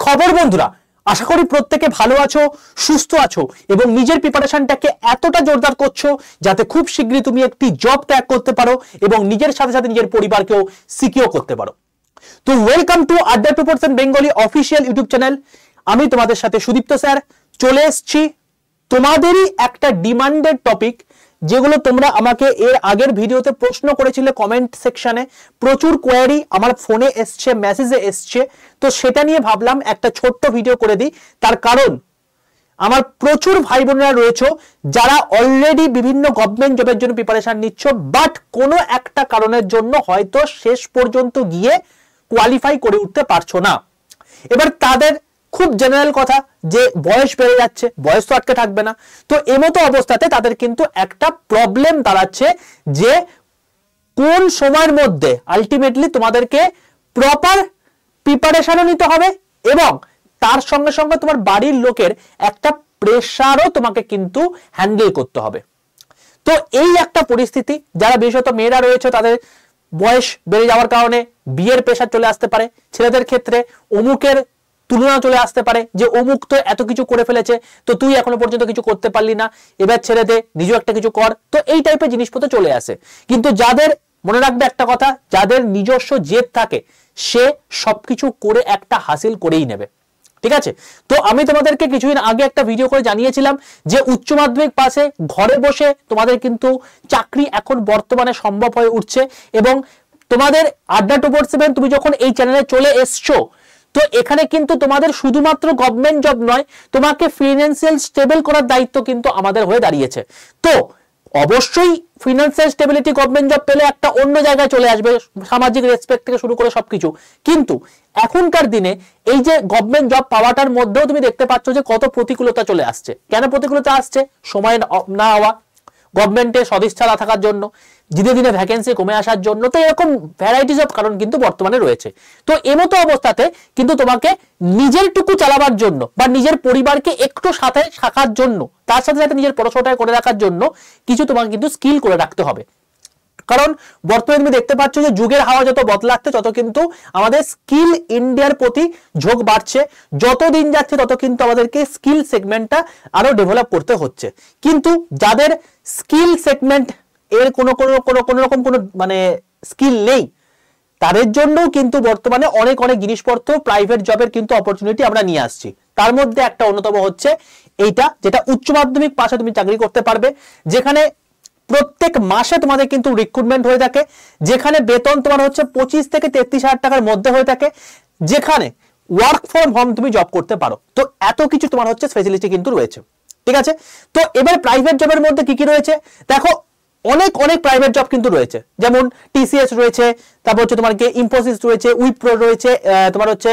খবর বন্ধুরা, আশা করি প্রত্যেকে ভালো আছো, সুস্থ আছো এবং নিজের প্রিপারেশনটাকে এতটা জোরদার করছো যাতে খুব শীঘ্রই তুমি একটি জব ত্যাগ করতে পারো এবং নিজের সাথে সাথে নিজের পরিবারকেও সিকিউর করতে পারো। তো ওয়েলকাম টু আড্ডা 2% বেঙ্গলি অফিসিয়াল ইউটিউব চ্যানেল। আমি তোমাদের সাথে সুদীপ্ত স্যার চলে এসেছি তোমাদেরই একটা ডিমান্ডেড টপিক, যেগুলো তোমরা আমাকে এর আগের ভিডিওতে প্রশ্ন করেছিলে কমেন্ট সেকশনে। প্রচুর কোয়ারি আমার ফোনে এসছে, মেসেজে এসছে, তো সেটা নিয়ে ভাবলাম একটা ছোট্ট ভিডিও করে দিই। তার কারণ আমার প্রচুর ভাই বোনেরা রয়েছে যারা অলরেডি বিভিন্ন গভর্নমেন্ট জবের জন্য প্রিপারেশন নিচ্ছ, বাট কোনো একটা কারণের জন্য হয়তো শেষ পর্যন্ত গিয়ে কোয়ালিফাই করে উঠতে পারছো না। এবার তাদের খুব জেনারেল কথা যে বয়স বেড়ে যাচ্ছে, বয়স তো আটকে থাকবে না, তো এমতো অবস্থাতে তাদের কিন্তু একটা প্রবলেম দাঁড়াচ্ছে যে কোন সময়ের মধ্যে আলটিমেটলি তোমাদেরকে প্রপার প্রিপারেশনও নিতে হবে এবং তার সঙ্গে সঙ্গে তোমার বাড়ির লোকের একটা প্রেশারও তোমাকে কিন্তু হ্যান্ডেল করতে হবে। তো এই একটা পরিস্থিতি, যারা বিশেষত মেয়েরা রয়েছে তাদের বয়স বেড়ে যাওয়ার কারণে বিয়ের প্রেশার চলে আসতে পারে, ছেলেদের ক্ষেত্রে অমুকের তুলনা চলে আসতে পারে যে অমুক তো এত কিছু করে ফেলেছে, তো তুই এখনো পর্যন্ত কিছু করতে পারলি না, এবার ছেড়ে দে, নিজেও একটা কিছু কর। তো এই টাইপের জিনিসপত্র চলে আসে। কিন্তু যাদের মনে রাখবে একটা কথা, যাদের নিজস্ব জেদ থাকে সে সবকিছু করে একটা হাসিল করেই নেবে, ঠিক আছে? তো আমি তোমাদেরকে কিছুদিন আগে একটা ভিডিও করে জানিয়েছিলাম যে উচ্চ মাধ্যমিক পাশে ঘরে বসে তোমাদের কিন্তু চাকরি এখন বর্তমানে সম্ভব হয়ে উঠছে এবং তোমাদের আড্ডা 247 তুমি যখন এই চ্যানেলে চলে এসছো, তো এখানে কিন্তু তোমাদের শুধুমাত্র গভর্নমেন্ট জব নয়, তোমাকে ফিনান্সিয়াল স্টেবল করার দায়িত্ব কিন্তু আমাদের হয়ে দাঁড়িয়েছে। তো অবশ্যই ফিনান্সিয়াল স্টেবিলিটি গভর্নমেন্ট জব পেলে একটা অন্য জায়গায় চলে আসবে, সামাজিক রেসপেক্ট থেকে শুরু করে সবকিছু। কিন্তু এখনকার দিনে এই যে গভর্নমেন্ট জব পাওয়াটার মধ্যেও তুমি দেখতে পাচ্ছ যে কত প্রতিকূলতা চলে আসছে। কেন প্রতিকূলতা আসছে? সময় না হওয়া, গভর্নমেন্টে সদিচ্ছা না থাকার জন্য, দিনে দিনে ভ্যাকেন্সি কমে আসার জন্য, তো এরকম ভ্যারাইটিস অফ কারণ কিন্তু বর্তমানে রয়েছে। তো এমতো অবস্থাতে কিন্তু তোমাকে নিজের টুকু চালাবার জন্য বা নিজের পরিবারকে একটু সাথে রাখার জন্য, তার সাথে সাথে নিজের পড়াশোনাটা করে রাখার জন্য কিছু তোমাকে কিন্তু স্কিল করে রাখতে হবে। কারণ বর্তমানে তুমি দেখতে পাচ্ছ যে যুগের হাওয়া যত বদলাচ্ছে তত কিন্তু আমাদের স্কিল ইন্ডিয়ার প্রতি ঝোঁক বাড়ছে। যত দিন যাচ্ছে তত কিন্তু আমাদেরকে স্কিল সেগমেন্টটা আরো ডেভেলপ করতে হচ্ছে। কিন্তু যাদের স্কিল সেগমেন্ট এর কোনো রকম কোনো মানে স্কিল নেই, তাদের জন্যও কিন্তু বর্তমানে অনেক জিনিসপত্র প্রাইভেট জবের কিন্তু অপরচুনিটি আমরা নিয়ে আসছি। তার মধ্যে একটা অন্যতম হচ্ছে এইটা, যেটা উচ্চ মাধ্যমিক পাশে তুমি চাকরি করতে পারবে, যেখানে প্রত্যেক মাসে তোমাদের কিন্তু রিক্রুটমেন্ট হয়ে থাকে, যেখানে বেতন তোমার হচ্ছে 25 থেকে 33,000 টাকার মধ্যে হয়ে থাকে, যেখানে ওয়ার্ক ফ্রম হোম তুমি জব করতে পারো। তো এত কিছু তোমার হচ্ছে ফেসিলিটি কিন্তু রয়েছে, ঠিক আছে? তো এবার প্রাইভেট জবের মধ্যে কি কি রয়েছে দেখো, অনেক প্রাইভেট জব কিন্তু রয়েছে, যেমন টিসিএস রয়েছে, তারপর হচ্ছে তোমার কি ইনফোসিস রয়েছে, উইপ্রো রয়েছে, তোমার হচ্ছে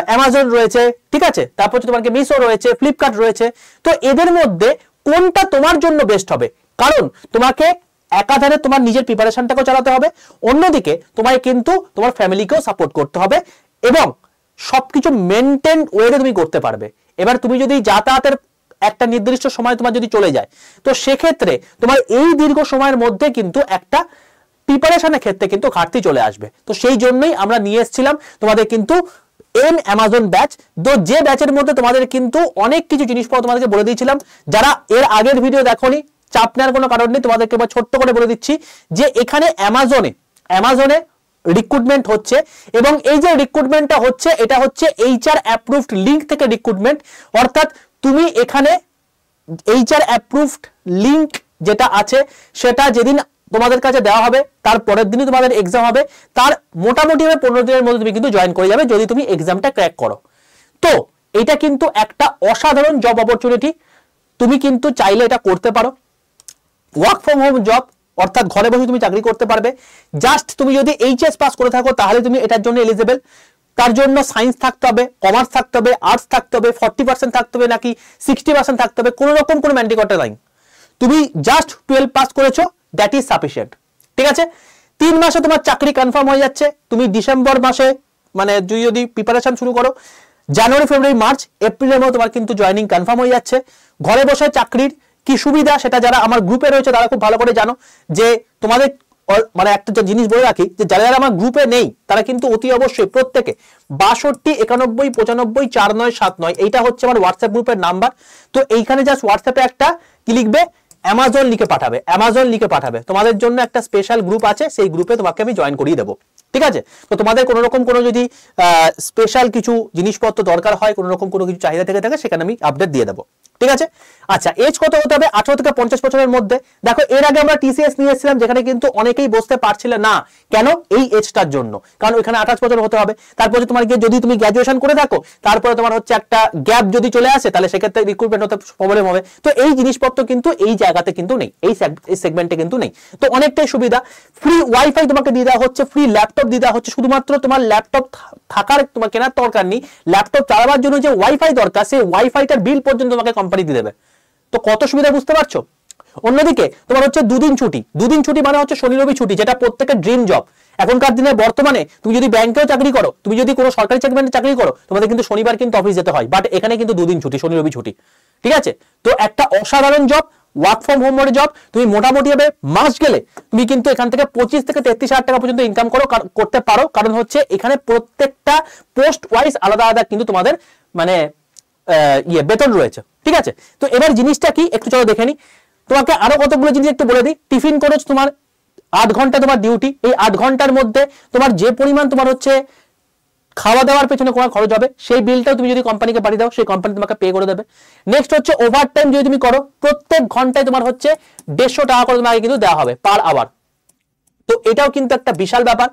অ্যামাজন রয়েছে, ঠিক আছে? তারপর হচ্ছে তোমার কি মিশো রয়েছে, ফ্লিপকার্ট রয়েছে। তো এদের মধ্যে কোনটা তোমার জন্য বেস্ট হবে? কারণ তোমাকে একাধারে তোমার নিজের প্রিপারেশনটাকেও চালাতে হবে, অন্যদিকে তোমায় কিন্তু তোমার ফ্যামিলিকেও সাপোর্ট করতে হবে এবং সবকিছু মেনটেন ওয়েতে তুমি করতে পারবে। এবার তুমি যদি যাতায়াতের একটা নির্দিষ্ট সময় তোমার যদি চলে যায়, তো সেক্ষেত্রে তোমার এই দীর্ঘ সময়ের মধ্যে কিন্তু একটা প্রিপারেশনের ক্ষেত্রে কিন্তু ঘাটতি চলে আসবে। তো সেই জন্যই আমরা নিয়ে এসেছিলাম তোমাদের কিন্তু অ্যামাজন ব্যাচ। তো যে ব্যাচের মধ্যে তোমাদের কিন্তু অনেক কিছু জিনিসপত্র তোমাদেরকে বলে দিয়েছিলাম। যারা এর আগের ভিডিও দেখোনি, চাপ নেওয়ার কোনো কারণ নেই, তোমাদেরকে এবার ছোট্ট করে বলে দিচ্ছি যে এখানে অ্যামাজনে রিক্রুটমেন্ট হচ্ছে এবং এই যে রিক্রুটমেন্টটা হচ্ছে এটা হচ্ছে HR অ্যাপ্রুভড লিংক থেকে রিক্রুটমেন্ট। অর্থাৎ তুমি এখানে HR অ্যাপ্রুভড লিংক যেটা আছে সেটা যেদিন তোমাদের কাছে দেওয়া হবে তার পরের দিনই তোমাদের এক্সাম হবে, তার মোটামুটি 15 দিনের মধ্যে তুমি কিন্তু জয়েন করে যাবে যদি তুমি এক্সামটা ক্র্যাক করো। তো এটা কিন্তু একটা অসাধারণ জব অপরচুনিটি, তুমি কিন্তু চাইলে এটা করতে পারো। ওয়ার্ক ফ্রম হোম জব, অর্থাৎ ঘরে বসে তুমি চাকরি করতে পারবে। জাস্ট তুমি যদি HS পাস করে থাকো তাহলে তুমি এটার জন্য এলিজিবল। তার জন্য সায়েন্স থাকতে হবে, কমার্স থাকতে হবে, আর্টস থাকতে হবে, 40% থাকতে হবে নাকি 60% থাকতে হবে, কোনো রকম কোনো ম্যান্ডেটরি নাই। তুমি জাস্ট 12 পাস করেছো, দ্যাট ইজ সাফিসিয়েন্ট, ঠিক আছে? 3 মাসে তোমার চাকরি কনফার্ম হয়ে যাচ্ছে। তুমি ডিসেম্বর মাসে মানে যদি প্রিপারেশন শুরু করো, জানুয়ারি, ফেব্রুয়ারি, মার্চ, এপ্রিলের মধ্যে তোমার কিন্তু জয়েনিং কনফার্ম হয়ে যাচ্ছে। ঘরে বসে চাকরির কি সুবিধা সেটা যারা আমার গ্রুপে রয়েছে তারা খুব ভালো করে জানো যে তোমাদের মানে একটা জিনিস বলে রাখি যে যারা যারা আমার গ্রুপে নেই তারা কিন্তু অতি অবশ্যই প্রত্যেকে 62 91 95 4979 এইটা হচ্ছে আমার হোয়াটসঅ্যাপ গ্রুপের নাম্বার। তো এইখানে জাস্ট হোয়াটসঅ্যাপে একটা কি লিখবে, অ্যামাজন লিখে পাঠাবে, অ্যামাজন লিখে পাঠাবে। তোমাদের জন্য একটা স্পেশাল গ্রুপ আছে, সেই গ্রুপে তোমাকে আমি জয়েন করিয়ে দেবো, ঠিক আছে? তো তোমাদের কোনো রকম কোনো যদি স্পেশাল কিছু জিনিসপত্র দরকার হয়, কোনো রকম কোনো কিছু চাহিদা থেকে থাকে, সেখানে আমি আপডেট দিয়ে দেবো, ঠিক আছে? আচ্ছা, এজ কত হতে হবে? 18 থেকে 50 বছরের মধ্যে। দেখো এর আগে আমরা টিসিএস নিয়ে এসেছিলাম, যেখানে কিন্তু অনেকেই বসতে পারছিল না, কেন? এই এজটার জন্য, কারণ ওইখানে 28 বছর হতে হবে। তারপরে তোমার গিয়ে যদি তুমি গ্র্যাজুয়েশন করে থাকো, তারপরে তোমার হচ্ছে একটা গ্যাপ যদি চলে আসে, তাহলে সেক্ষেত্রে রিক্রুটমেন্ট হতে প্রবলেম হবে। তো এই জিনিসপত্র কিন্তু এই জায়গাতে কিন্তু নেই, এই সেগমেন্টে কিন্তু নেই। তো অনেকটাই সুবিধা। ফ্রি ওয়াইফাই তোমাকে দিয়ে দেওয়া হচ্ছে, ফ্রি ল্যাপটপ দিয়ে দেওয়া হচ্ছে। শুধুমাত্র তোমার ল্যাপটপ থাকার তোমার কেনার দরকার নেই, ল্যাপটপ চালাবার জন্য যে ওয়াইফাই দরকার, সেই ওয়াইফাইটার বিল পর্যন্ত তোমাকে কোম্পানি দিয়ে দেবে। তো কত সুবিধা, বুঝতে পারছো? অন্যদিকে তোমার হচ্ছে 2 দিন ছুটি। 2 দিন ছুটি মানে হচ্ছে শনি রবি ছুটি, যেটা প্রত্যেকের ড্রিম জব। এখনকার দিনে বর্তমানে তুমি যদি ব্যাংকেও চাকরি করো, তুমি যদি কোনো সরকারি সেগমেন্টে চাকরি করো, তোমাদের কিন্তু শনিবার কিন্তু অফিস যেতে হয়, বাট এখানে কিন্তু 2 দিন ছুটি, শনি রবি ছুটি, ঠিক আছে? তো একটা অসাধারণ job, work from home job. তুমি মোটামুটি ভাবে মাস গেলে তুমি কিন্তু এখান থেকে 25 থেকে 33 হাজার টাকা পর্যন্ত ইনকাম করতে পারো। কারণ হচ্ছে এখানে প্রত্যেকটা পোস্ট ওয়াইজ আলাদা আলাদা কিন্তু তোমাদের মানে বেতন রয়েছে, ঠিক আছে? তো এবার জিনিসটা কি একটু চলো দেখে নি। তোমাকে আরো কতগুলো জিনিস একটু বলে দিই। টিফিন খরচ তোমার 8 ঘন্টা তোমার ডিউটি, এই 8 ঘন্টার মধ্যে তোমার যে পরিমাণ তোমার হচ্ছে খাওয়া দাওয়ার পেছনে কোনো খরচ হবে, সেই বিলটাও তুমি যদি কোম্পানিকে পাঠিয়ে দাও, সেই কোম্পানি তোমাকে পে করে দেবে। নেক্সট হচ্ছে ওভার টাইম যদি তুমি করো, প্রত্যেক ঘন্টায় তোমার হচ্ছে 150 টাকা করে তোমাকে কিন্তু দেওয়া হবে পার আওয়ার। তো এটাও কিন্তু একটা বিশাল ব্যাপার।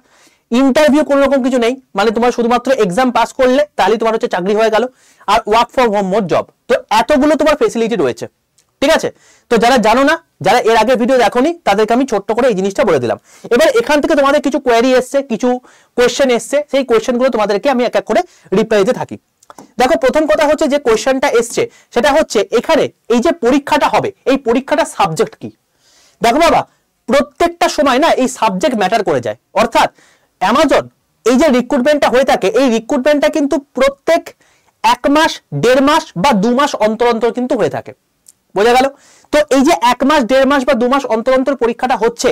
ইন্টারভিউ কোনো রকম কিছু নেই, মানে তোমার শুধুমাত্র এক্সাম পাস করলে তাহলে তোমার হচ্ছে চাকরি হয়ে গেল। আর work from home mode job. তো এতগুলো তোমার ফেসিলিটি রয়েছে, ঠিক আছে? তো যারা জানো না, যারা এর আগে ভিডিও দেখোনি, তাদেরকে আমি ছোট্ট করে এই জিনিসটা বলে দিলাম। এবার এখান থেকে তোমাদের কিছু কোয়েরি এসছে, কিছু কোয়েশ্চেন এসছে, সেই কোয়েশ্চেনগুলো তোমাদেরকে আমি এক এক করে রিপ্লাই দিতে থাকি। দেখো প্রথম কথা হচ্ছে যে কোয়েশ্চেনটা এসছে সেটা হচ্ছে এখানে এই যে পরীক্ষাটা হবে, এই পরীক্ষাটা সাবজেক্ট কি? দেখো বাবা, প্রত্যেকটা সময় না এই সাবজেক্ট ম্যাটার করে যায়। অর্থাৎ অ্যামাজন এই যে রিক্রুটমেন্টটা হয়ে থাকে, এই রিক্রুটমেন্টটা কিন্তু প্রত্যেক 1 মাস 1.5 মাস বা 2 মাস অন্তর অন্তর কিন্তু হয়ে থাকে, বোঝা গেল? তো এই যে 1 মাস 1.5 মাস বা 2 মাস অন্তর অন্তর পরীক্ষাটা হচ্ছে,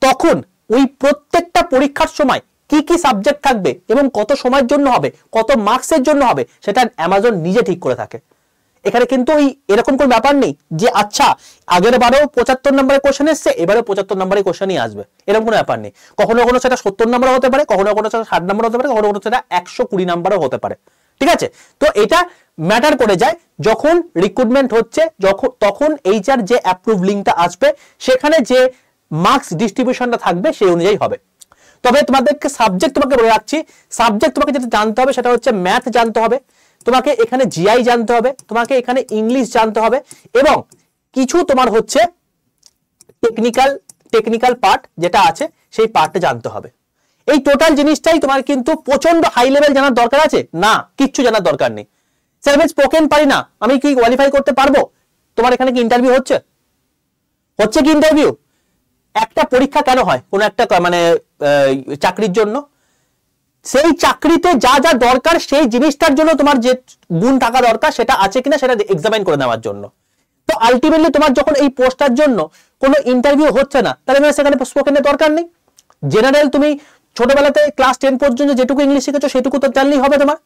তখন ওই প্রত্যেকটা পরীক্ষার সময় কি কি সাবজেক্ট থাকবে এবং কত সময়ের জন্য হবে, কত মার্কসের জন্য হবে, সেটা অ্যামাজন নিজে ঠিক করে থাকে। এখানে কিন্তু ওই এরকম কোনো ব্যাপার নেই যে আচ্ছা আগের বারেও 75 নম্বরের কোশ্চেন এসছে, এবারে 75 নম্বরের কোশ্চেনই আসবে, এরকম কোনো ব্যাপার নেই। কখনো কখনো সেটা 70 নম্বর হতে পারে, কখনো কখনো সেটা 60 নম্বর হতে পারে, কখনো কখনো সেটা 120 নম্বরও হতে পারে, ঠিক আছে? তো এটা ম্যাটার করে যায় যখন রিক্রুটমেন্ট হচ্ছে, তখন এইচআর যে অ্যাপ্রুভ লিঙ্কটা আসবে, সেখানে যে মার্কস ডিস্ট্রিবিউশনটা থাকবে সেই অনুযায়ী হবে। তবে তোমাদেরকে সাবজেক্ট তোমাকে বলে রাখছি, সাবজেক্ট তোমাকে যেটা জানতে হবে সেটা হচ্ছে ম্যাথ জানতে হবে, তোমাকে এখানে জিআই জানতে হবে, তোমাকে এখানে ইংলিশ জানতে হবে, এবং কিছু তোমার হচ্ছে টেকনিক্যাল পার্ট যেটা আছে সেই পার্টটা জানতে হবে। এই টোটাল জিনিসটাই তোমার কিন্তু প্রচন্ড হাই লেভেল জানার দরকার আছে না, কিচ্ছু জানার দরকার নেই। স্যার আমি স্পোকেন পারি না, আমি কি কোয়ালিফাই করতে পারবো? তোমার এখানে কি ইন্টারভিউ হচ্ছে কি ইন্টারভিউ? একটা পরীক্ষা কেন হয় কোন একটা মানে চাকরির জন্য? সেই চাকরিতে যা যা দরকার সেই জিনিসটার জন্য তোমার যে গুণ থাকা দরকার সেটা আছে কিনা সেটা এক্সামিন করে নেওয়ার জন্য। তো আলটিমেটলি তোমার যখন এই পোস্টটার জন্য কোনো ইন্টারভিউ হচ্ছে না, তাহলে সেখানে স্পোকেনের দরকার নেই। জেনারেল তুমি ছোটবেলাতে ক্লাস 10 পর্যন্ত যেটুকু ইংলিশ শিখেছো সেটুকু তো জানলেই হবে তোমার।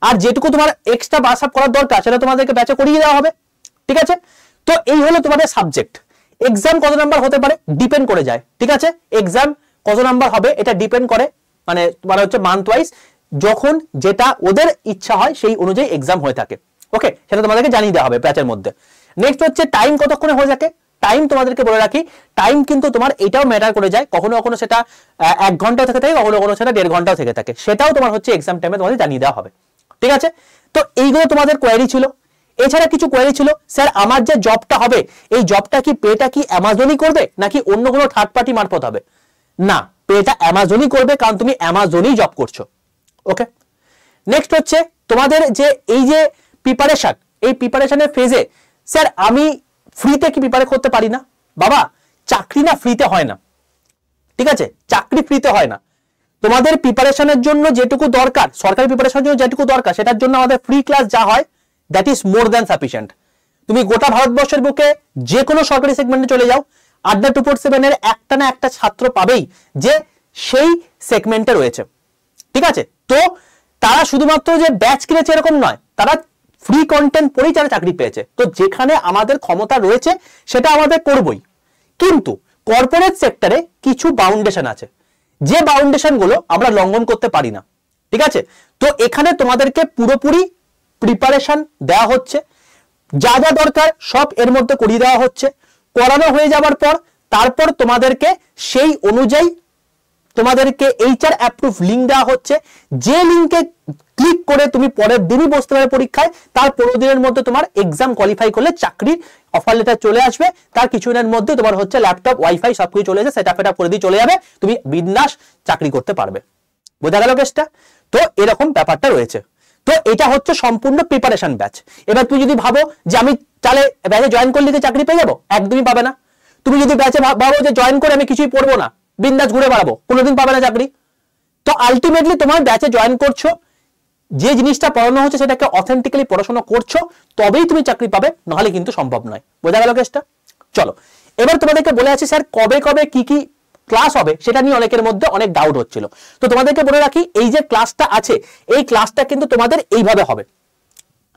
আর যেটুকু তোমার এক্সট্রা ব্রাশ আপ করার দরকার সেটা তোমাদেরকে ব্যাচে করিয়ে দেওয়া হবে, ঠিক আছে? তো এই হলো তোমাদের সাবজেক্ট। এক্সাম কত নাম্বার হতে পারে ডিপেন্ড করে যায়, ঠিক আছে? এক্সাম কত নাম্বার হবে এটা ডিপেন্ড করে, মানে তোমার হচ্ছে মান্থ ওয়াইজ যখন যেটা ওদের ইচ্ছা হয় সেই অনুযায়ী এক্সাম হয়ে থাকে, ওকে? সেটা তোমাদেরকে জানিয়ে দেওয়া হবে ব্যাচের মধ্যে। নেক্সট হচ্ছে টাইম কতক্ষণে হয়ে থাকে। টাইম তোমাদেরকে বলে রাখি, টাইম কিন্তু তোমার এটাও ম্যাটার করে যায়, কখনো কখনো সেটা 1 ঘন্টাও থেকে থাকে, কখনো কখনো সেটা 1.5 ঘন্টাও থেকে থাকে, সেটাও তোমার হচ্ছে এক্সাম টাইমে তোমাদের জানিয়ে দেওয়া হবে, ঠিক আছে? তো এইগুলো তোমাদের কোয়েরি ছিল। এছাড়া কিছু কোয়েরি ছিল, স্যার আমার যে জবটা হবে এই জবটা কি পেটা কি অ্যামাজনই করবে নাকি অন্য কোনো থার্ড পার্টি মারফত হবে? না, পেটা অ্যামাজনই করবে, কারণ তুমি অ্যামাজনই জব করছো, ওকে? নেক্সট হচ্ছে তোমাদের যে এই যে প্রিপারেশন, এই প্রিপারেশনের ফেজে স্যার আমি ফ্রিতে কি প্রিপারেট করতে পারি না? বাবা, চাকরি না ফ্রিতে হয় না, ঠিক আছে? চাকরি ফ্রিতে হয় না। তোমাদের প্রিপারেশনের জন্য যেটুকু দরকার, সরকারি প্রিপারেশনের জন্য যেটুকু দরকার, সেটার জন্য আমাদের ফ্রি ক্লাস যা হয় that is more than sufficient. তুমি গোটা ভারতবর্ষের বুকে যে কোনো সরকারি সেগমেন্টে চলে যাও, আড্ডা 247 এর একটা না একটা ছাত্র পাবেই যে সেই সেগমেন্টে রয়েছে, ঠিক আছে? তো তারা শুধুমাত্র যে ব্যাচ কিনেছে এরকম নয়, তারা ফ্রি কন্টেন্ট পড়েই তারা চাকরি পেয়েছে। তো যেখানে আমাদের ক্ষমতা রয়েছে সেটা আমাদের করবই, কিন্তু কর্পোরেট সেক্টরে কিছু বাউন্ডেশন আছে, যে বাউন্ডেশন গুলো আমরা লঙ্ঘন করতে পারি না, ঠিক আছে? তো এখানে তোমাদেরকে পুরোপুরি প্রিপারেশন দেওয়া হচ্ছে, যা যা দরকার সব এর মধ্যে করিয়ে দেওয়া হচ্ছে। করানো হয়ে যাওয়ার পর তারপর তোমাদেরকে সেই অনুযায়ী তোমাদেরকে এইচআর অ্যাপ্রুভ লিঙ্ক দেওয়া হচ্ছে, যে লিঙ্কে ক্লিক করে তুমি পরের দিনই বসতে পারবে পরীক্ষায়। তার 15 দিনের মধ্যে তোমার এক্সাম কোয়ালিফাই করলে চাকরির অফার লেটার চলে আসবে। তার কিছুদিনের মধ্যে তোমার হচ্ছে ল্যাপটপ, ওয়াইফাই সবকিছু চলে যাবে, সেটআপ করে দিয়ে চলে যাবে, তুমি বিন্দাস চাকরি করতে পারবে। বোঝা গেল কেসটা? তো এরকম ব্যাপারটা রয়েছে। তো এটা হচ্ছে সম্পূর্ণ প্রিপারেশন ব্যাচ। এবার তুমি যদি ভাবো যে আমি তাহলে ব্যাচে জয়েন করলে কি চাকরি পেয়ে যাবো, একদমই পাবে না। তুমি যদি ব্যাচে ভাবো যে জয়েন করে আমি কিছুই পড়বো না, বিন্দাস ঘুরে বেড়াবো, কোনোদিন পাবে না চাকরি। তো আলটিমেটলি তোমার ব্যাচে জয়েন করছো, যে জিনিসটা পড়ানো হচ্ছে সেটাকে অথেন্টিক্যালি পড়াশোনা করছো, তবেই তুমি চাকরি পাবে, নাহলে কিন্তু সম্ভব নয়। বোঝা গেল কেসটা? চলো এবার তোমাদেরকে বলে আছি স্যার কবে কবে কি কি ক্লাস হবে, সেটা নিয়ে অনেকের মধ্যে অনেক ডাউট হচ্ছিল। তো তোমাদেরকে বলে রাখি, এই যে ক্লাসটা আছে এই ক্লাসটা কিন্তু তোমাদের এইভাবে হবে,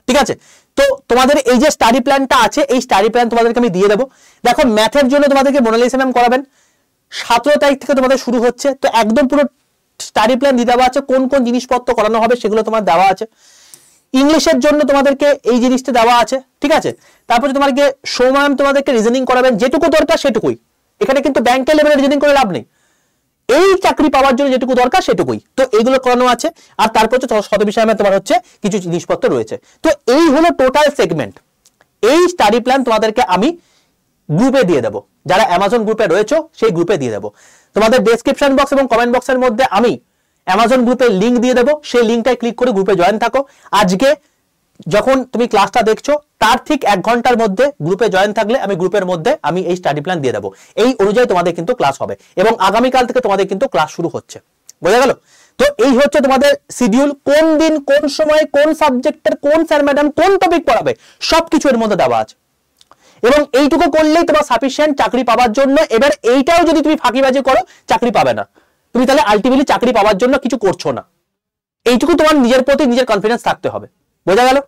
ঠিক আছে? তো তোমাদের এই যে স্টাডি প্ল্যানটা আছে, এই স্টাডি প্ল্যান তোমাদেরকে আমি দিয়ে দেবো। দেখো ম্যাথের জন্য তোমাদেরকে মোনালিসা ম্যাম করাবেন, 17 তারিখ থেকে তোমাদের শুরু হচ্ছে। তো একদম পুরো স্টাডি প্ল্যান দিয়ে দেওয়া আছে, কোন কোন জিনিসপত্র করানো হবে সেগুলো তোমার দেওয়া আছে। ইংলিশের জন্য তোমাদেরকে এই জিনিসটা দেওয়া আছে, ঠিক আছে? তারপরে তোমাদেরকে সৌম্য ম্যাম তোমাদেরকে রিজনিং করাবেন, যেটুকু দরকার সেটুকুই। এখানে কিন্তু ব্যাংকের লেভেলে রিজনিং করে লাভ নেই, এই চাকরি পাওয়ার জন্য যেটুকু দরকার সেটুকুই। তো এইগুলো করানো আছে। আর তারপর হচ্ছে শত বিষয় তোমার হচ্ছে কিছু জিনিসপত্র রয়েছে। তো এই হলো টোটাল সেগমেন্ট। এই স্টাডি প্ল্যান তোমাদেরকে আমি গ্রুপে দিয়ে দেবো, যারা অ্যামাজন গ্রুপে রয়েছে সেই গ্রুপে দিয়ে দেবো। তোমাদের ডেসক্রিপশন বক্স এবং কমেন্ট বক্সের মধ্যে আমি অ্যামাজন গ্রুপের লিঙ্ক দিয়ে দেবো, সেই লিঙ্কটায় ক্লিক করে গ্রুপে জয়েন থাকো। আজকে যখন তুমি ক্লাসটা দেখছো তার ঠিক 1 ঘন্টার মধ্যে গ্রুপে জয়েন থাকলে আমি গ্রুপের মধ্যে আমি এই স্টাডি প্ল্যান দিয়ে দেবো। এই অনুযায়ী তোমাদের কিন্তু ক্লাস হবে এবং আগামীকাল থেকে তোমাদের কিন্তু ক্লাস শুরু হচ্ছে। বোঝা গেল? তো এই হচ্ছে তোমাদের শিডিউল, কোন দিন কোন সময় কোন সাবজেক্টের কোন স্যার ম্যাডাম কোন টপিক পড়াবে সবকিছু এর মধ্যে দেওয়া আছে, এবং এইটুকু করলেই তোমার সাফিসিয়েন্ট চাকরি পাওয়ার জন্য। এবার এইটাও যদি তুমি ফাঁকিবাজি করো চাকরি পাবে না, তুমি তাহলে আলটিমেটলি চাকরি পাওয়ার জন্য কিছু করছো না। এইটুকু তোমার নিজের প্রতি নিজের কনফিডেন্স থাকতে হবে। বোঝা গেল?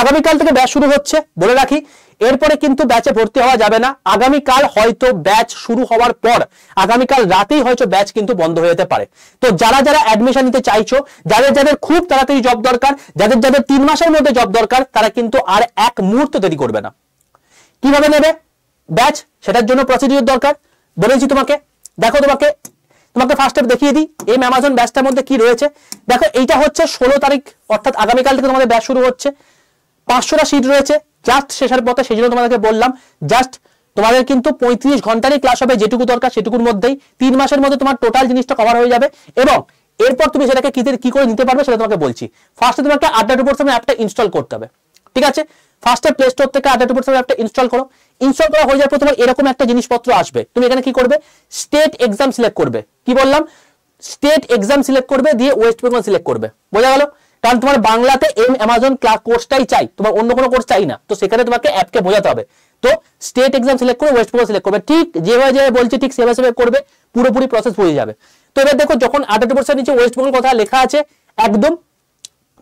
আগামীকাল থেকে ব্যাচ শুরু হচ্ছে বলে রাখি, এরপরে কিন্তু ব্যাচে ভর্তি হওয়া যাবে না। আগামীকাল হয়তো ব্যাচ শুরু হওয়ার পর আগামীকাল রাতেই হয়তো ব্যাচ কিন্তু বন্ধ হয়ে যেতে পারে। তো যারা যারা অ্যাডমিশন নিতে চাইছো, যাদের যাদের খুব তাড়াতাড়ি জব দরকার, যাদের যাদের 3 মাসের মধ্যে জব দরকার, তারা কিন্তু আর এক মুহূর্ত দেরি করবে না। কিভাবে নেবে ব্যাচ, সেটার জন্য প্রসিডিউর দরকার বলেছি তোমাকে। দেখো তোমাকে ফার্স্ট স্টেপ দেখিয়ে দিই এই অ্যামাজন ব্যাচটার মধ্যে কি রয়েছে। দেখো এইটা হচ্ছে 16 তারিখ, অর্থাৎ আগামীকাল থেকে তোমাদের ব্যাচ শুরু হচ্ছে। 500টা সিট রয়েছে জাস্ট শেষের পথে, সেই জন্য তোমাদেরকে বললাম জাস্ট তোমাদের কিন্তু 35 ঘন্টারই ক্লাস হবে, যেটুকু দরকার সেটুকুর মধ্যেই 3 মাসের মধ্যে তোমার টোটাল জিনিসটা কভার হয়ে যাবে। এবং এরপর তুমি সেটাকে কি করে নিতে পারবে সেটা তোমাকে বলছি। ফার্স্টে তোমাকে আড্ডা 247 অ্যাপটা ইনস্টল করতে হবে, ঠিক আছে? ফার্স্টে প্লে স্টোর থেকে আড্ডা 247 অ্যাপটা ইনস্টল করো। ইনস্টল করা হয়ে যাওয়ার পর তোমার এরকম একটা জিনিসপত্র আসবে। তুমি এখানে কি করবে, স্টেট এক্সাম সিলেক্ট করবে। কি বললাম, স্টেট এক্সাম সিলেক্ট করবে, দিয়ে ওয়েস্ট বেঙ্গল সিলেক্ট করবে। বোঝা গেল? কারণ তোমার বাংলাতে অ্যামাজন ক্লাস কোর্সটাই চাই, তোমার অন্য কোনো কোর্স চাই না। তো সেখানে তোমাকে অ্যাপকে বোঝাতে হবে। তো স্টেট এক্সাম সিলেক্ট করে ওয়েস্ট বেঙ্গল সিলেক্ট করবে, ঠিক যেভাবে বলছে ঠিক সেভাবে করবে, পুরোপুরি প্রসেস হয়ে যাবে। তো এবার দেখো যখন 88% নিচে ওয়েস্ট বেঙ্গল কথা লেখা আছে একদম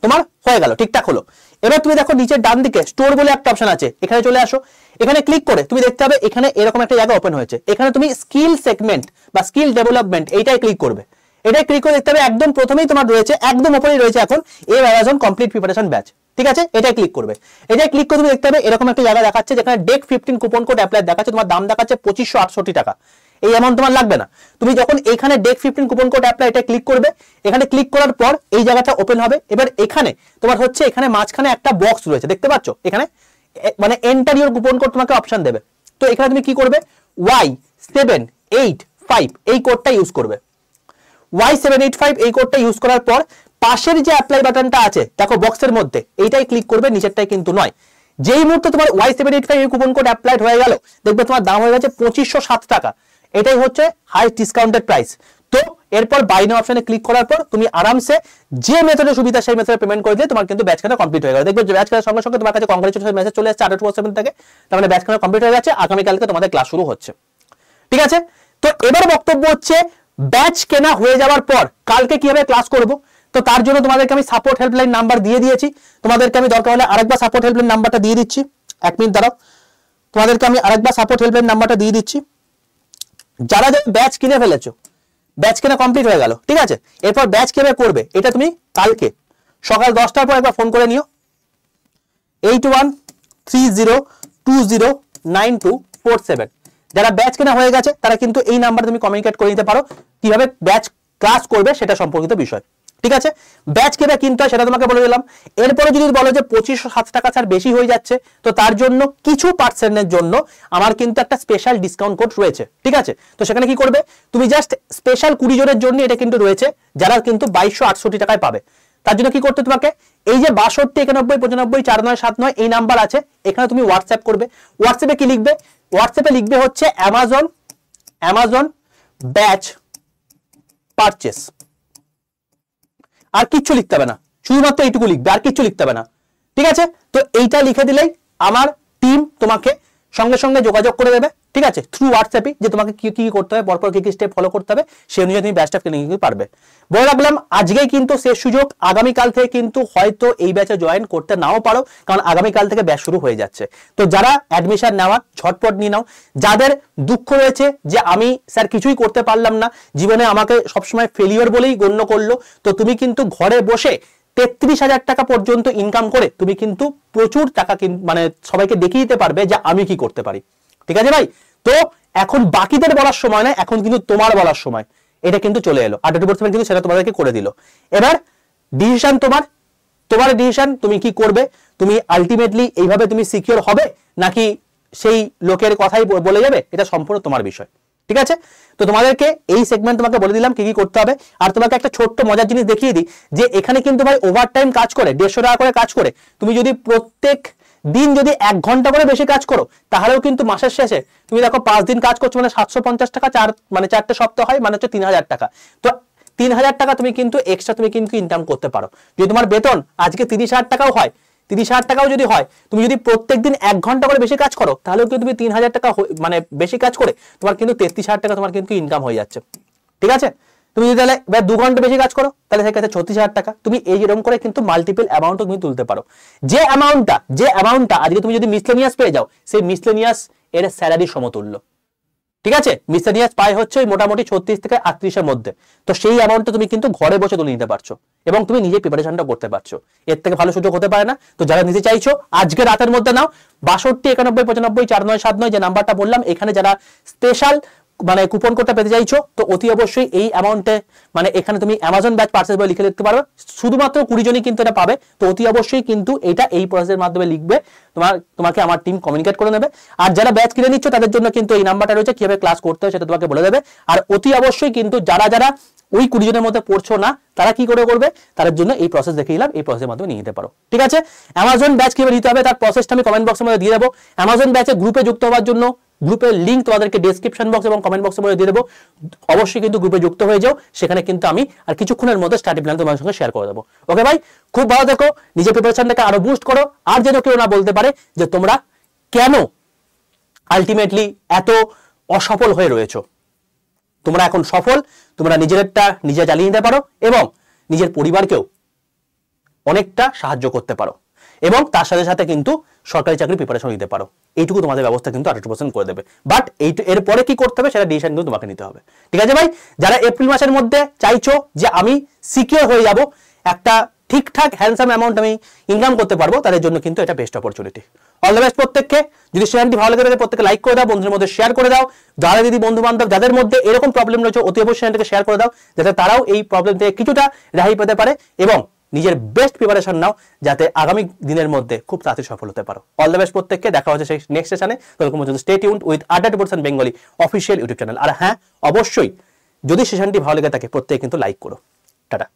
তোমার হয়ে গেল, ঠিকঠাক হলো। এবার তুমি দেখো নিচের ডান দিকে স্টোর বলে একটা অপশন আছে, এখানে চলে আসো। এখানে ক্লিক করে তুমি দেখতে হবে এখানে এরকম একটা জায়গা ওপেন হয়েছে। এখানে তুমি স্কিল সেগমেন্ট বা স্কিল ডেভেলপমেন্ট এইটাই ক্লিক করবে। এটাই ক্লিক করে দেখতে হবে একদম প্রথমেই তোমার রয়েছে, একদম উপরেই রয়েছে এখন এই অ্যামাজন কমপ্লিট প্রিপারেশন ব্যাচ, ঠিক আছে? এটাই ক্লিক করবে। এটাই ক্লিক করে তুমি দেখতে হবে এরকম একটা জায়গা দেখাচ্ছে যেখানে ডেক 15 কুপন কোড অ্যাপ্লাই দেখাচ্ছে, তোমার দাম দেখাচ্ছে 2568 টাকা। এই অ্যামাউন্ট তোমার লাগবে না। তুমি যখন এখানে ডেক 15 কুপন কোড অ্যাপ্লাই এটা ক্লিক করবে, এখানে ক্লিক করার পর এই জায়গাটা ওপেন হবে। এবার এখানে তোমার হচ্ছে এখানে মাঝখানে একটা বক্স রয়েছে, দেখতে পাচ্ছ? এখানে মানে এন্টার ইওর কুপন কোড তোমাকে অপশন দেবে। তো এখানে তুমি কি করবে, Y785 এই কোডটা ইউজ করবে। Y785 এই কোডটা ইউজ করার পর পাশের যে অ্যাপ্লাই বাটনটা আছে দেখো বক্সের মধ্যে, এইটাই ক্লিক করবে, নিচেরটাই কিন্তু নয়। যেই মুহূর্তে তোমার Y785 এই কুপন কোড অ্যাপ্লাইড হয়ে গেল, দেখবে তোমার দাম হয়ে গেছে 2507 টাকা। এটাই হচ্ছে হাই ডিসকাউন্টেড প্রাইস। তো এরপর বাই নাও অপশনে ক্লিক করার পর তুমি আরামসে যে মেথডে সুবিধা সেই মেথডে পেমেন্ট করে দিলে তোমার কিন্তু ব্যাচ খানা কমপ্লিট হয়ে গেল। দেখবে ব্যাচ খানার সঙ্গে সঙ্গে তোমার কাছে কংগ্রেচুলেশন মেসেজ চলে আসছে 88% থেকে, তার মানে ব্যাচ খানা কমপ্লিট হয়ে গেছে। আগামীকালকে তোমাদের ক্লাস শুরু হচ্ছে। ঠিক আছে? তো এবার বক্তব্য হচ্ছে ব্যাচ কেনা হয়ে যাওয়ার পর কালকে কিভাবে ক্লাস করব। তো তার জন্য তোমাদেরকে আমি সাপোর্ট হেল্পলাইন নাম্বার দিয়ে দিয়েছি, তোমাদেরকে আমি দরকার হলে আরেকবার সাপোর্ট হেল্পলাইন নাম্বারটা দিয়ে দিচ্ছি। 1 মিনিট দাঁড়াও, তোমাদেরকে আমি আরেকবার সাপোর্ট হেল্পলাইন নাম্বারটা দিয়ে দিচ্ছি। যারা যারা ব্যাচ কিনে ফেলেছো, ব্যাচ কেনা কমপ্লিট হয়ে গেল, ঠিক আছে, এরপর ব্যাচ কিভাবে করবে এটা তুমি কালকে সকাল 10টার পর একবার ফোন করে নিও। 8130209247। যারা ব্যাচ কেনা হয়ে গেছে তারা কিন্তু এই নাম্বারে তুমি কমিউনিকেট করে নিতে পারো কিভাবে ব্যাচ ক্লাস করবে সেটা সম্পর্কিত বিষয়, ঠিক আছে? ব্যাচ কিভাবে কিনতে হয় সেটা তোমাকে বলে দিলাম। এরপরে যদি বলো যে 2507 টাকা ছাড় বেশি হয়ে যাচ্ছে, তো তার জন্য কিছু পার্সেন্টের জন্য আমার কিন্তু একটা স্পেশাল ডিসকাউন্ট কোড রয়েছে, ঠিক আছে? তো সেখানে কি করবে, তুমি জাস্ট স্পেশাল 20 জনের জন্য এটা কিন্তু রয়েছে, যারা কিন্তু 2268 টাকায় পাবে। তার জন্য কি করতে তোমাকে, এই যে 62 91 95 4979 এই নাম্বার আছে, এখানে তুমি হোয়াটসঅ্যাপ করবে। হোয়াটসঅ্যাপে কি লিখবে, হোয়াটসঅ্যাপে লিখবে হচ্ছে অ্যামাজন ব্যাচ পারচেস, আর কিচ্ছু লিখতে হবে না, শুধুমাত্র এইটুকু লিখবে, আর কিচ্ছু লিখতে হবে না, ঠিক আছে? তো এইটা লিখে দিলেই আমার টিম তোমাকে সঙ্গে সঙ্গে যোগাযোগ করে দেবে, ঠিক আছে, থ্রু হোয়াটসঅ্যাপে, যে তোমাকে কি কি করতে হবে, পরপর কি কি স্টেপ ফলো করতে হবে, সেই অনুযায়ী তুমি ব্যাচটা কিনে নিতে পারবে। বলে রাখলাম আজকেই কিন্তু শেষ সুযোগ, আগামীকাল থেকে কিন্তু হয়তো এই ব্যাচে জয়েন করতে নাও পারো, কারণ আগামীকাল থেকে ব্যাচ শুরু হয়ে যাচ্ছে। তো যারা অ্যাডমিশন নেওয়া ঝটপট নিয়ে নাও। যাদের দুঃখ রয়েছে যে আমি স্যার কিছুই করতে পারলাম না, জীবনে আমাকে সবসময় ফেলিওর বলেই গণ্য করলো, তো তুমি কিন্তু ঘরে বসে 33,000 টাকা পর্যন্ত ইনকাম করে তুমি কিন্তু প্রচুর টাকা মানে সবাইকে দেখিয়ে দিতে পারবে যে আমি কি করতে পারি, ঠিক আছে ভাই? তো এখন বাকিদের বলার সময় না, এখন কিন্তু তোমার বলার সময়, এটা কিন্তু চলে এলো। 88% কিন্তু সেটা তোমাদেরকে করে দিল। এবার ডিসিশন তোমার ডিসিশন, তুমি কি করবে, তুমি আলটিমেটলি এইভাবে তুমি সিকিউর হবে নাকি সেই লোকের কথাই বলে যাবে, এটা সম্পূর্ণ তোমার বিষয়, ঠিক আছে? তো তোমাদেরকে এই সেগমেন্ট তোমাকে বলে দিলাম কি কি করতে হবে। আর তোমাকে একটা ছোট্ট মজার জিনিস দেখিয়ে দিই, যে এখানে কিন্তু ভাই ওভারটাইম কাজ করে 150 টাকা করে কাজ করে তুমি যদি প্রত্যেক দিন যদি 1 ঘন্টা করে বেশি কাজ করো, তাহলেও কিন্তু মাসের শেষে তুমি দেখো 5 দিন কাজ করছো মানে 750 টাকা, 4টে সপ্তাহ হয় মানে হচ্ছে 3000 টাকা। তো 3000 টাকা তুমি কিন্তু এক্সট্রা তুমি কিন্তু ইনকাম করতে পারো। যদি তোমার বেতন আজকে 30,000 টাকাও হয়, 30,000 টাকাও যদি হয়, তুমি যদি প্রত্যেকদিন 1 ঘন্টা করে বেশি কাজ করো, তাহলেও কিন্তু তুমি 3000 টাকা মানে বেশি কাজ করে তোমার কিন্তু 33,000 টাকা তোমার কিন্তু ইনকাম হয়ে যাচ্ছে, ঠিক আছে? তুমি যদি তাহলে 2 ঘন্টা বেশি কাজ করো, তাহলে সেক্ষেত্রে 36,000 টাকা। তুমি এইরকম করে কিন্তু মাল্টিপল অ্যামাউন্ট তুমি তুলতে পারো। যে অ্যামাউন্টটা আজকে তুমি যদি মিসলেনিয়াস পেয়ে যাও, সেই মিসলেনিয়াস এর স্যালারি সমতুল্য, ঠিক আছে? মিসলেনিয়াস পায় হচ্ছে মোটামুটি 36 থেকে 38 এর মধ্যে। তো সেই অ্যামাউন্টটা তুমি কিন্তু ঘরে বসে তুলে নিতে পারছো এবং তুমি নিজে প্রিপারেশনটা করতে পারছো। এর থেকে ভালো সুযোগ হতে পারে না। তো যারা নিতে চাইছো আজকে রাতের মধ্যে নাও, 62 91 95 4979 যে নাম্বারটা বললাম, এখানে যারা স্পেশাল মানে কুপন কোডটা পেতে চাইছো, তো অতি অবশ্যই এই অ্যামাউন্টে মানে এখানে তুমি অ্যামাজন ব্যাচ পারচেজ বলে লিখে লিখতে পারবে। শুধুমাত্র 20 জনই কিন্তু এটা পাবে। তো অতি অবশ্যই কিন্তু এটা এই প্রসেসের মাধ্যমে লিখবে, তোমাকে আমার টিম কমিউনিকেট করে নেবে। আর যারা ব্যাচ কিনে নিচ্ছ তাদের জন্য কিন্তু এই নাম্বারটা রয়েছে, কিভাবে ক্লাস করতে হয় সেটা তোমাকে বলে দেবে। আর অতি অবশ্যই কিন্তু যারা ওই 20 জনের মধ্যে পড়ছো না, তারা কি করে করবে, তার জন্য এই প্রসেস দেখিয়ে দিলাম, এই প্রসেসের মাধ্যমে নিয়ে নিতে পারো, ঠিক আছে? অ্যামাজন ব্যাচ কিভাবে নিতে হবে তার প্রসেসটা আমি কমেন্ট বক্সের মধ্যে দিয়ে দেবো। অ্যামাজন ব্যাচে গ্রুপে যুক্ত হওয়ার জন্য গ্রুপের লিংক তোমাদেরকে ডেসক্রিপশন বক্স এবং কমেন্ট বক্সের মধ্যে দিয়ে দেবো। অবশ্যই কিন্তু গ্রুপে যুক্ত হয়ে যাও, সেখানে কিন্তু আমি আর কিছুক্ষণের মধ্যে স্টাডি প্ল্যান তোমার সঙ্গে শেয়ার করে দেবো। ওকে ভাই, খুব ভালো থেকো, নিজের প্রিপারেশনটাকে আরো বুস্ট করো। আর যেন কেউ না বলতে পারে যে তোমরা কেন আলটিমেটলি এত অসফল হয়ে রয়েছো। তোমরা এখন সফল, তোমরা নিজেরটা নিজে চালিয়ে নিতে পারো এবং নিজের পরিবারকেও অনেকটা সাহায্য করতে পারো এবং তার সাথে সাথে কিন্তু সরকারি চাকরি প্রিপারেশন নিতে পারো। এইটুকু তোমাদের ব্যবস্থা কিন্তু 100% করে দেবে। বাট এরপরে কি করতে হবে সেটা ডিসিশন কিন্তু তোমাকে নিতে হবে, ঠিক আছে ভাই? যারা এপ্রিল মাসের মধ্যে চাইছো যে আমি সিকিউর হয়ে যাব, একটা ঠিকঠাক হ্যান্ডসাম অ্যামাউন্ট আমি ইনকাম করতে পারবো, তাদের জন্য কিন্তু এটা best opportunity. All the best প্রত্যেককে। যদি চ্যানেলটি ভালো লাগে তাহলে প্রত্যেকে লাইক করে দাও, বন্ধুদের মধ্যে শেয়ার করে দাও। যারা দিদি বন্ধু বান্ধব যাদের মধ্যে এরকম প্রবলেম রয়েছে অতি অবশ্যই চ্যানেলটাকে শেয়ার করে দাও, যাতে তারাও এই প্রবলেম থেকে কিছুটা রেহাই পেতে পারে এবং নিজের বেস্ট প্রিপারেশন নাও, যাতে আগামী দিনের মধ্যে খুব তাড়াতাড়ি সফল হতে পারো। অল দ্য বেস্ট প্রত্যেককে। দেখা হচ্ছে সেই নেক্সট সেশনে। ততক্ষণ পর্যন্ত stay tuned with 88% Bengali official YouTube channel. আর হ্যাঁ, অবশ্যই যদি সেশনটি ভালো লেগে থাকে প্রত্যেকে কিন্তু লাইক করো। টাটা।